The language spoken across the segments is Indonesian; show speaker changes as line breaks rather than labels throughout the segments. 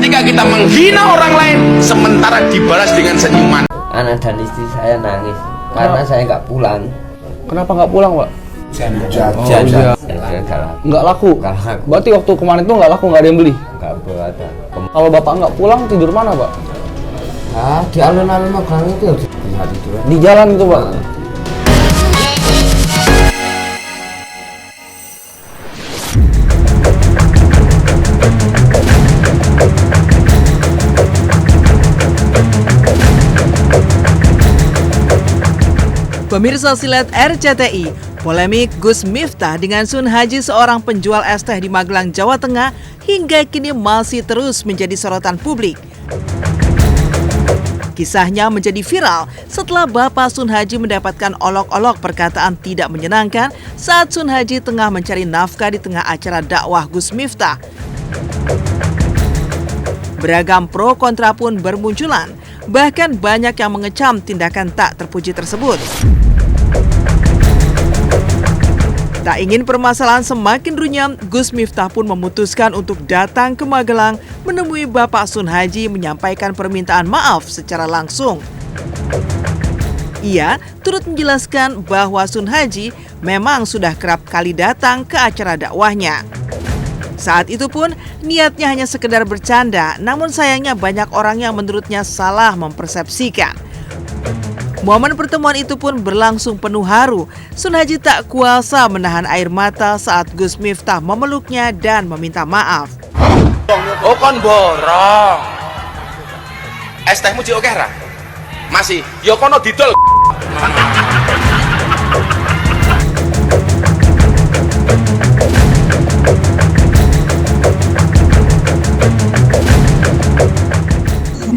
ketika kita menghina orang lain sementara dibalas dengan senyuman.
Anak dan istri saya nangis karena saya nggak pulang.
Kenapa nggak pulang, Pak?
Jajan.
Nggak laku. Berarti waktu kemarin itu nggak laku, nggak ada yang beli.
Nggak ada.
Kalau bapak nggak pulang, tidur mana, Pak?
Di alun-alun Magelang itu bisa tidur.
Di jalan itu, Pak.
Pemirsa Silet RCTI, polemik Gus Miftah dengan Sun Haji, seorang penjual es teh di Magelang, Jawa Tengah, hingga kini masih terus menjadi sorotan publik. Kisahnya menjadi viral setelah Bapak Sun Haji mendapatkan olok-olok perkataan tidak menyenangkan saat Sun Haji tengah mencari nafkah di tengah acara dakwah Gus Miftah. Beragam pro kontra pun bermunculan, bahkan banyak yang mengecam tindakan tak terpuji tersebut. Tak ingin permasalahan semakin runyam, Gus Miftah pun memutuskan untuk datang ke Magelang menemui Bapak Sun Haji menyampaikan permintaan maaf secara langsung. Ia turut menjelaskan bahwa Sun Haji memang sudah kerap kali datang ke acara dakwahnya. Saat itu pun niatnya hanya sekedar bercanda, namun sayangnya banyak orang yang menurutnya salah mempersepsikan. Momen pertemuan itu pun berlangsung penuh haru. Sun Haji tak kuasa menahan air mata saat Gus Miftah memeluknya dan meminta maaf.
Oh kon borong. Es tehmu jek akeh ra? Masih, ya kono didol.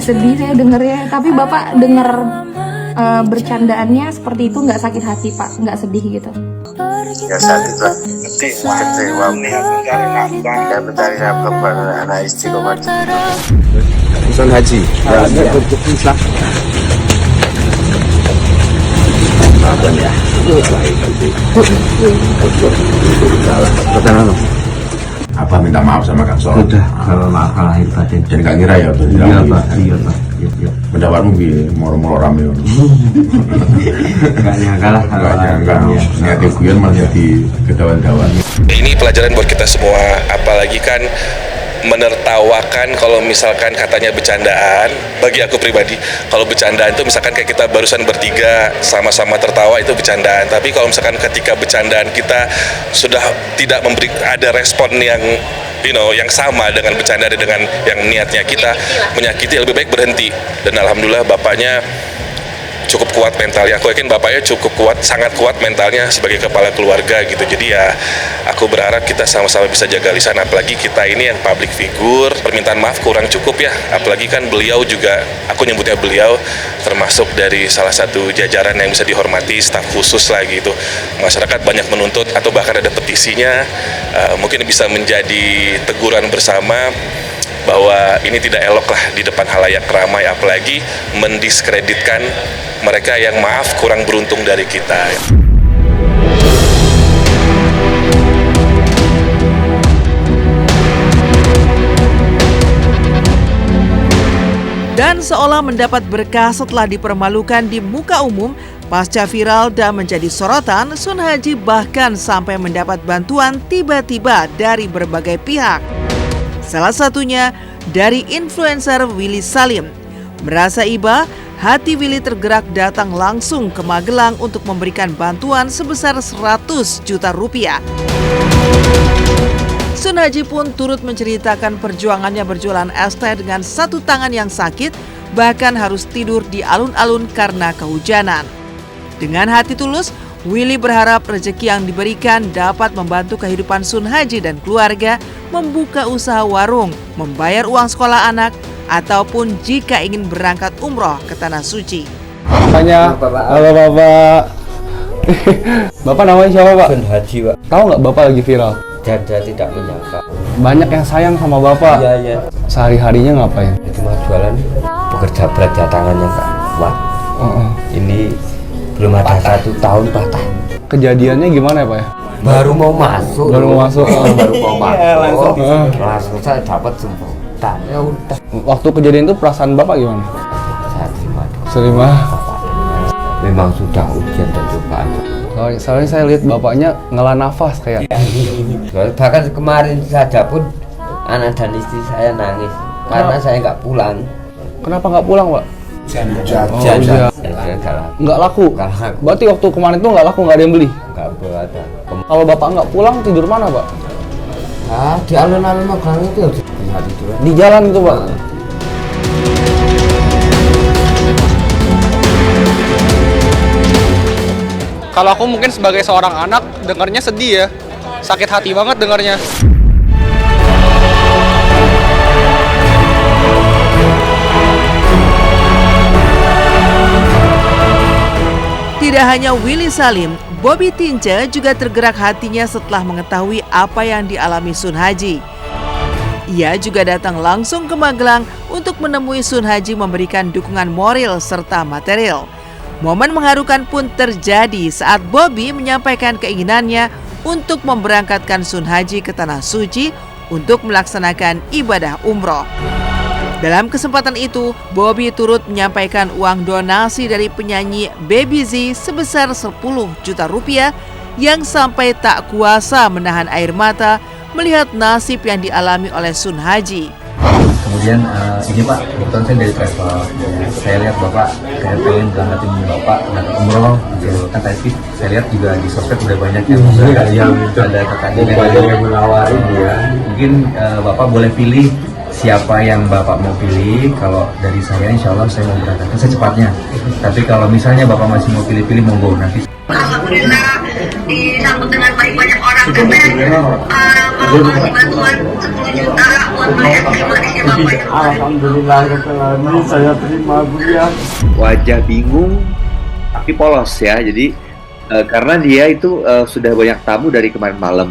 Sedih saya dengernya, tapi Bapak denger bercandaannya seperti itu nggak sakit hati, Pak? Nggak sedih gitu?
Ya saat itu kecewa melihat mencari nafkah dan mencari nafkah kepada anak istri kemarin.
Sun Haji, Islam. Maafkan ya. Apa minta maaf sama Kang Sol?
Sudah, kalau maaf lahir batin.
Jadi gak ngira ya tuh.
Iya Pak, iya Pak. Iya.
Pendapatmu bi moro-moro rame.
Gak nyangka lah.
Gak nyangka. Niatnya guyon malah jadi kedawan-dawan.
Ini pelajaran buat kita semua, apalagi kan menertawakan kalau misalkan katanya bercandaan. Bagi aku pribadi, kalau bercandaan itu misalkan kayak kita barusan bertiga sama-sama tertawa, itu bercandaan. Tapi kalau misalkan ketika bercandaan kita sudah tidak memberi ada respon yang yang sama dengan bercanda dengan yang niatnya kita menyakiti, lebih baik berhenti. Dan alhamdulillah bapaknya cukup kuat mentalnya. Aku yakin bapaknya cukup kuat, sangat kuat mentalnya sebagai kepala keluarga gitu. Jadi ya aku berharap kita sama-sama bisa jaga lisan, apalagi kita ini yang public figure. Permintaan maaf kurang cukup ya, apalagi kan beliau juga, aku nyebutnya beliau termasuk dari salah satu jajaran yang bisa dihormati, staf khusus lah gitu. Masyarakat banyak menuntut atau bahkan ada petisinya, mungkin bisa menjadi teguran bersama bahwa ini tidak elok lah di depan halayak ramai, apalagi mendiskreditkan mereka yang maaf kurang beruntung dari kita.
Dan seolah mendapat berkah setelah dipermalukan di muka umum, pasca viral dan menjadi sorotan, Sun Haji bahkan sampai mendapat bantuan tiba-tiba dari berbagai pihak. Salah satunya dari influencer Willy Salim. Merasa iba, hati Willy tergerak datang langsung ke Magelang untuk memberikan bantuan sebesar 100 juta rupiah. Sun Haji pun turut menceritakan perjuangannya berjualan es teh dengan satu tangan yang sakit, bahkan harus tidur di alun-alun karena kehujanan. Dengan hati tulus, Willy berharap rezeki yang diberikan dapat membantu kehidupan Sun Haji dan keluarga, membuka usaha warung, membayar uang sekolah anak, ataupun jika ingin berangkat umroh ke Tanah Suci.
Tanya, halo Bapak. Bapak namanya siapa Pak?
Sun Haji Pak.
Tahu nggak Bapak lagi viral?
Janda tidak menyangka.
Banyak yang sayang sama Bapak.
Iya.
Sehari-harinya ngapain?
Cuma jualan, bekerja berat, tangannya nggak kuat. Ini belum ada 1 tahun patah.
Kejadiannya gimana ya Pak ya?
Baru mau masuk.
Baru mau masuk.
Baru mau masuk. Langsung saya dapat sembuh. tak ya udah.
Waktu kejadian itu perasaan bapak gimana?
Saya terima.
Terima.
Memang sudah ujian dan cobaan.
Soalnya saya lihat bapaknya ngela nafas kayak.
Bahkan kemarin saja pun anak dan istri saya nangis karena saya nggak pulang.
Kenapa nggak pulang, Pak?
Jajan.
Nggak laku. Berarti waktu kemarin itu nggak laku, nggak ada yang beli.
Nggak ada.
Kalau bapak nggak pulang tidur mana, Pak?
Di alun-alun Magelang itu tidur.
Di jalan itu, Pak.
Kalau aku mungkin sebagai seorang anak dengarnya sedih ya, sakit hati banget dengarnya.
Tidak hanya Willy Salim, Bobby Tince juga tergerak hatinya setelah mengetahui apa yang dialami Sun Haji. Ia juga datang langsung ke Magelang untuk menemui Sun Haji memberikan dukungan moral serta material. Momen mengharukan pun terjadi saat Bobby menyampaikan keinginannya untuk memberangkatkan Sun Haji ke Tanah Suci untuk melaksanakan ibadah umroh. Dalam kesempatan itu, Bobby turut menyampaikan uang donasi dari penyanyi Baby Z sebesar 10 juta rupiah yang sampai tak kuasa menahan air mata melihat nasib yang dialami oleh Sun Haji.
Kemudian ini Pak, kebetulan saya dari travel. Saya lihat Bapak kayak pengen berangkatin Bapak umroh kan tadi saya lihat juga di sosmed udah banyak yang ada kakaknya yang menawarin dia. Mungkin Bapak boleh pilih siapa yang Bapak mau pilih. Kalau dari saya insya Allah saya mau berangkatkan secepatnya. Tapi kalau misalnya Bapak masih mau pilih-pilih monggo nanti.
Alhamdulillah disambut dengan baik banyak orang kalau kasih bantuan 10 juta buat bayar pribadinya Bapak.
Alhamdulillah saya terima Bu ya.
Wajah bingung tapi polos ya. Jadi karena dia itu sudah banyak tamu dari kemarin malam.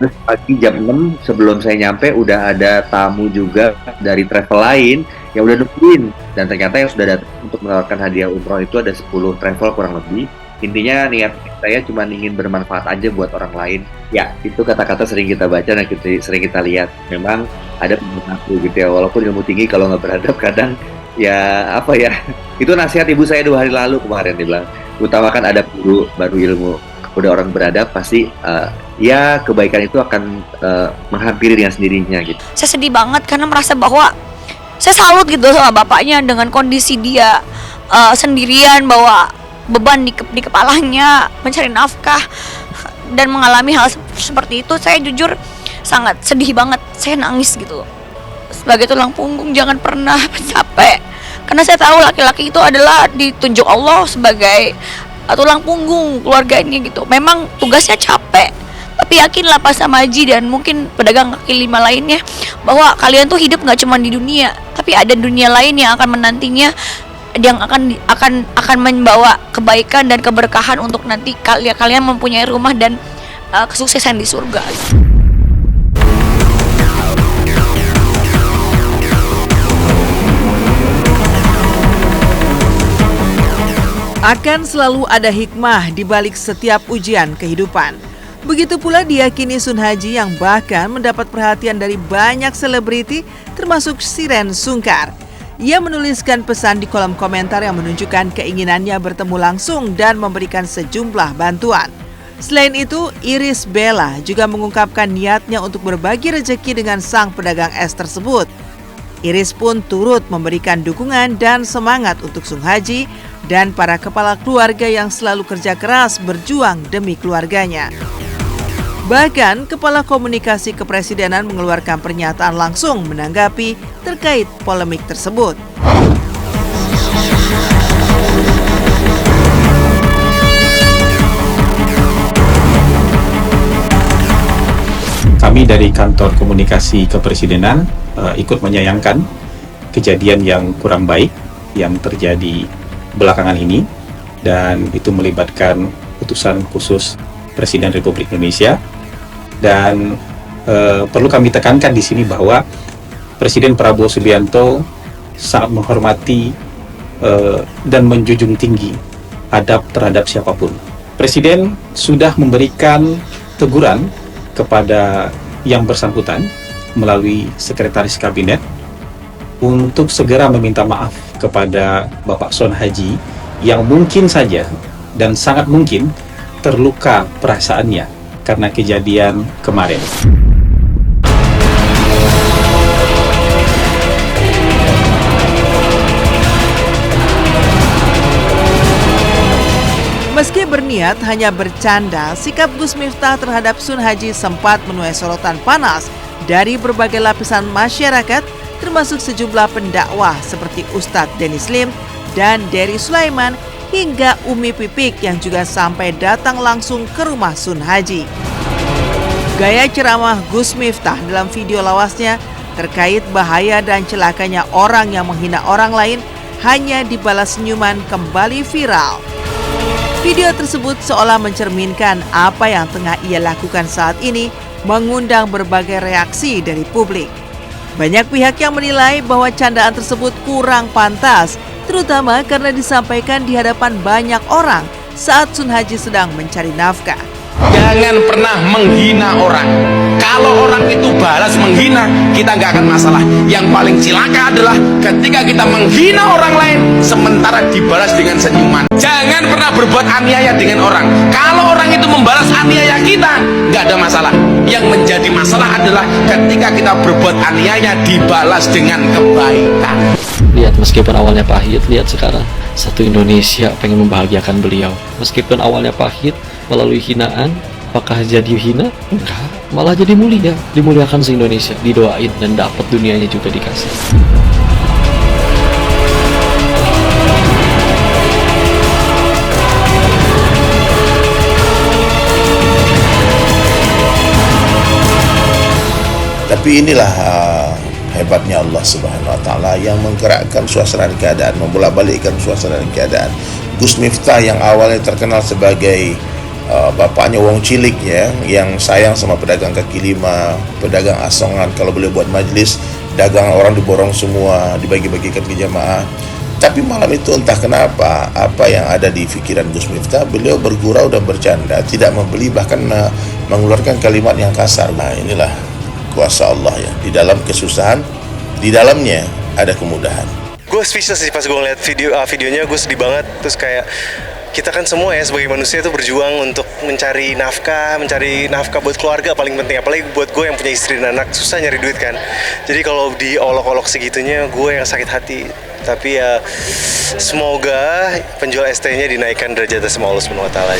Terus pagi jam 6 sebelum saya nyampe udah ada tamu juga dari travel lain yang udah nungguin, dan ternyata yang sudah datang untuk menawarkan hadiah umroh itu ada 10 travel kurang lebih. Intinya niat saya cuma ingin bermanfaat aja buat orang lain. Ya, itu kata-kata sering kita baca dan sering kita lihat. Memang ada pengaku gitu ya, walaupun ilmu tinggi kalau nggak beradab kadang ya apa ya. Itu nasihat ibu saya 2 hari lalu kemarin, dia bilang, utamakan adab dulu baru ilmu. Udah orang beradab pasti ya kebaikan itu akan menghampiri dengan sendirinya gitu.
Saya sedih banget karena merasa bahwa saya salut gitu sama bapaknya dengan kondisi dia sendirian, bawa beban di kepalanya mencari nafkah dan mengalami hal seperti itu. Saya jujur sangat sedih banget, saya nangis gitu. Sebagai tulang punggung jangan pernah capek, karena saya tahu laki-laki itu adalah ditunjuk Allah sebagai tulang punggung keluarga ini gitu. Memang tugasnya capek, tapi yakinlah Pak Samaji dan mungkin pedagang kaki lima lainnya bahwa kalian tuh hidup nggak cuma di dunia, tapi ada dunia lain yang akan menantinya, yang akan membawa kebaikan dan keberkahan untuk nanti kalian mempunyai rumah dan kesuksesan di surga.
Akan selalu ada hikmah di balik setiap ujian kehidupan. Begitu pula diyakini Sun Haji yang bahkan mendapat perhatian dari banyak selebriti termasuk Shireen Sungkar. Ia menuliskan pesan di kolom komentar yang menunjukkan keinginannya bertemu langsung dan memberikan sejumlah bantuan. Selain itu, Iris Bella juga mengungkapkan niatnya untuk berbagi rezeki dengan sang pedagang es tersebut. Iris pun turut memberikan dukungan dan semangat untuk Sun Haji dan para kepala keluarga yang selalu kerja keras berjuang demi keluarganya. Bahkan, Kepala Komunikasi Kepresidenan mengeluarkan pernyataan langsung menanggapi terkait polemik tersebut.
Kami dari Kantor Komunikasi Kepresidenan ikut menyayangkan kejadian yang kurang baik yang terjadi belakangan ini, dan itu melibatkan utusan khusus Presiden Republik Indonesia. Dan perlu kami tekankan di sini bahwa Presiden Prabowo Subianto sangat menghormati dan menjunjung tinggi adab terhadap siapapun. Presiden sudah memberikan teguran kepada yang bersangkutan melalui Sekretaris Kabinet untuk segera meminta maaf kepada Bapak Son Haji yang mungkin saja dan sangat mungkin terluka perasaannya karena kejadian kemarin.
Meski berniat hanya bercanda, sikap Gus Miftah terhadap Sun Haji sempat menuai sorotan panas dari berbagai lapisan masyarakat, termasuk sejumlah pendakwah seperti Ustadz Dennis Lim dan Dery Sulaiman hingga Umi Pipik yang juga sampai datang langsung ke rumah Sun Haji. Gaya ceramah Gus Miftah dalam video lawasnya terkait bahaya dan celakanya orang yang menghina orang lain hanya dibalas senyuman kembali viral. Video tersebut seolah mencerminkan apa yang tengah ia lakukan saat ini, mengundang berbagai reaksi dari publik. Banyak pihak yang menilai bahwa candaan tersebut kurang pantas, terutama karena disampaikan di hadapan banyak orang saat Sun Haji sedang mencari nafkah.
Jangan pernah menghina orang. Kalau orang itu balas menghina, kita nggak akan masalah. Yang paling cilaka adalah ketika kita menghina orang lain sementara dibalas dengan senyuman. Jangan pernah berbuat aniaya dengan orang. Kalau orang itu membalas aniaya kita, nggak ada masalah. Yang menjadi masalah adalah ketika kita berbuat aniaya dibalas dengan kebaikan.
Lihat, meskipun awalnya pahit, lihat sekarang satu Indonesia pengen membahagiakan beliau. Meskipun awalnya pahit, melalui hinaan, apakah jadi hina? Enggak, malah jadi mulia. Dimuliakan se-Indonesia, didoain dan dapat dunianya juga dikasih.
Tapi inilah hebatnya Allah Subhanahu wa Ta'ala yang menggerakkan suasana keadaan, membolak-balikkan suasana keadaan. Gus Miftah yang awalnya terkenal sebagai bapaknya wong cilik ya, yang sayang sama pedagang kaki lima, pedagang asongan, kalau boleh buat majelis dagang orang diborong semua, dibagi-bagikan ke jamaah. Tapi malam itu entah kenapa apa yang ada di pikiran Gus Miftah, beliau bergurau dan bercanda, tidak membeli, bahkan mengeluarkan kalimat yang kasar. Nah, inilah kuasa Allah ya, di dalam kesusahan, di dalamnya ada kemudahan.
Gue speechless sih pas gue ngeliat videonya, gue sedih banget. Terus kayak kita kan semua ya sebagai manusia itu berjuang untuk mencari nafkah buat keluarga paling penting. Apalagi buat gue yang punya istri dan anak, susah nyari duit kan. Jadi kalau diolok-olok segitunya, gue yang sakit hati. Tapi ya semoga penjual ST-nya dinaikkan derajatnya sama Allah Subhanahu wa Ta'ala.